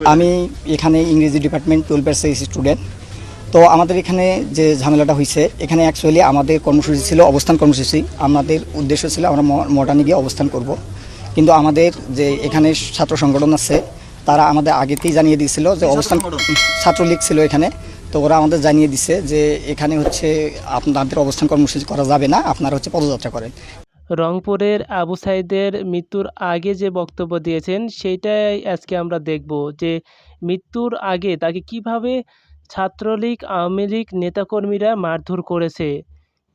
আমি এখানে ইংরেজি ডিপার্টমেন্ট 12 স্টুডেন্ট। তো আমাদের এখানে যে ঝামেলাটা হয়েছে, এখানে অ্যাকচুয়ালি আমাদের কর্মসূচি ছিল অবস্থান কর্মসূচি। আমাদের উদ্দেশ্য ছিল আমরা মডার্নে গিয়ে অবস্থান করব, কিন্তু আমাদের যে এখানে ছাত্র সংগঠন আছে তারা আমাদের আগেতেই জানিয়ে দিয়েছিল যে অবস্থান, ছাত্রলীগ ছিল এখানে। তো ওরা আমাদের জানিয়ে দিছে যে এখানে হচ্ছে আপনাদের অবস্থান কর্মসূচি করা যাবে না, আপনারা হচ্ছে পদযাত্রা করেন। রংপুরের আবু সাঈদের মৃত্যুর আগে যে বক্তব্য দিয়েছেন সেইটাই আজকে আমরা দেখব যে মৃত্যুর আগে তাকে কিভাবে ছাত্রলীগ আওয়ামী লীগ নেতাকর্মীরা মারধর করেছে,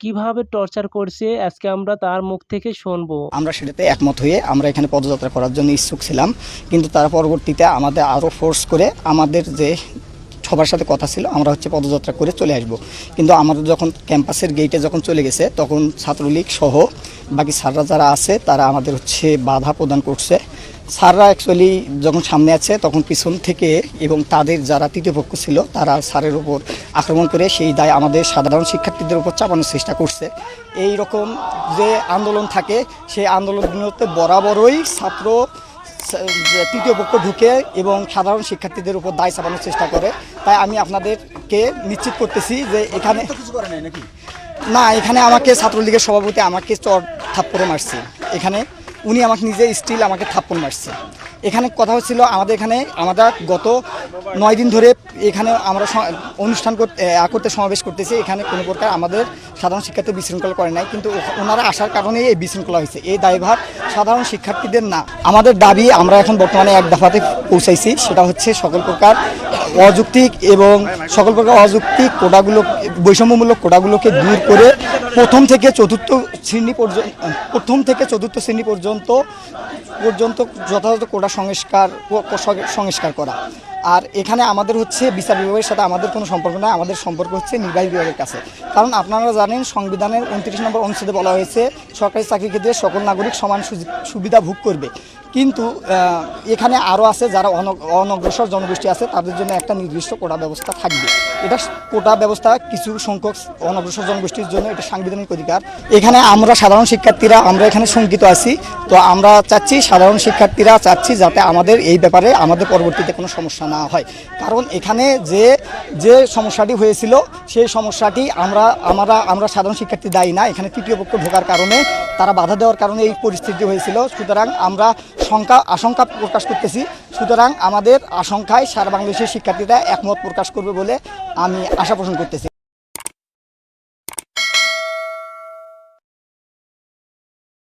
কিভাবে টর্চার করছে, আজকে আমরা তার মুখ থেকে শুনবো। আমরা সেটাতে একমত হয়ে আমরা এখানে পদযাত্রা করার জন্য ইচ্ছুক ছিলাম, কিন্তু তারা পরবর্তীতে আমাদের আরও ফোর্স করে আমাদের যে সবার সাথে কথা ছিল আমরা হচ্ছে পদযাত্রা করে চলে আসব। কিন্তু আমাদের যখন ক্যাম্পাসের গেটে যখন চলে গেছে তখন ছাত্রলীগ সহ বাকি স্যাররা যারা আছে তারা আমাদের হচ্ছে বাধা প্রদান করছে। স্যাররা অ্যাকচুয়ালি যখন সামনে আছে তখন পিছন থেকে এবং তাদের যারা তৃতীয় পক্ষ ছিল তারা স্যারের উপর আক্রমণ করে সেই দায় আমাদের সাধারণ শিক্ষার্থীদের উপর চাপানোর চেষ্টা করছে। এই রকম যে আন্দোলন থাকে সেই আন্দোলনগুলোতে বরাবরই ছাত্র তৃতীয় পক্ষ ঢুকে এবং সাধারণ শিক্ষার্থীদের উপর দায় চাপানোর চেষ্টা করে। তাই আমি আপনাদেরকে নিশ্চিত করতেছি যে এখানে না, এখানে আমাকে ছাত্রলীগের সভাপতি আমাকে চর থাপ্পড়ে মারছে। এখানে উনি আমাকে নিজে স্টিল আমাকে থাপ্পড় মারছে। এখানে কথা হচ্ছিল আমাদের এখানে আমরা গত 9 দিন ধরে এখানে আমরা অনুষ্ঠান করতে সমাবেশ করতেছি। এখানে কোনো প্রকার আমাদের সাধারণ শিক্ষার্থী বিশৃঙ্খলা করে নাই, কিন্তু ওনারা আসার কারণে এই বিশৃঙ্খলা হয়েছে। এই দায়ভার সাধারণ শিক্ষার্থীদের না। আমাদের দাবি আমরা এখন বর্তমানে এক দফাতে পৌঁছাইছি, সেটা হচ্ছে সকল প্রকার অযৌক্তিক এবং সকল প্রকার অযৌক্তিক কোটাগুলো, বৈষম্যমূলক কোটাগুলোকে দূর করে প্রথম থেকে চতুর্থ শ্রেণী পর্যন্ত যথাযথ কোটা সংস্কার করা। আর এখানে আমাদের হচ্ছে বিচার বিভাগের সাথে আমাদের কোনো সম্পর্ক না, আমাদের সম্পর্ক হচ্ছে নির্বাহী বিভাগের কাছে। কারণ আপনারা জানেন সংবিধানের 29 নম্বর অনুচ্ছেদে বলা হয়েছে সরকারি চাকরির ক্ষেত্রে সকল নাগরিক সমান সুবিধা ভোগ করবে। কিন্তু এখানে আরও আছে যারা অনগ্রসর জনগোষ্ঠী আছে, তাদের জন্য একটা নির্দিষ্ট কোটা ব্যবস্থা থাকবে। এটা কোটা ব্যবস্থা কিছু সংখ্যক অনগ্রসর জনগোষ্ঠীর জন্য এটা সাংবিধানিক অধিকার। এখানে আমরা সাধারণ শিক্ষার্থীরা আমরা এখানে শঙ্কিত আছি। তো আমরা চাচ্ছি, সাধারণ শিক্ষার্থীরা চাচ্ছি যাতে আমাদের এই ব্যাপারে আমাদের পরবর্তীতে কোনো সমস্যা না হয়। কারণ এখানে যে সমস্যাটি হয়েছিল সেই সমস্যাটি আমরা সাধারণ শিক্ষার্থী দায়ী না। এখানে তৃতীয় পক্ষ ঢোকার কারণে, তারা বাধা দেওয়ার কারণে এই পরিস্থিতি হয়েছিল। সুতরাং আমরা আশঙ্কা প্রকাশ করতেছি। সুতরাং আমাদের আশঙ্কায় সারা বাংলাদেশের শিক্ষার্থীরা একমত প্রকাশ করবে বলে আমি আশা পোষণ করতেছি।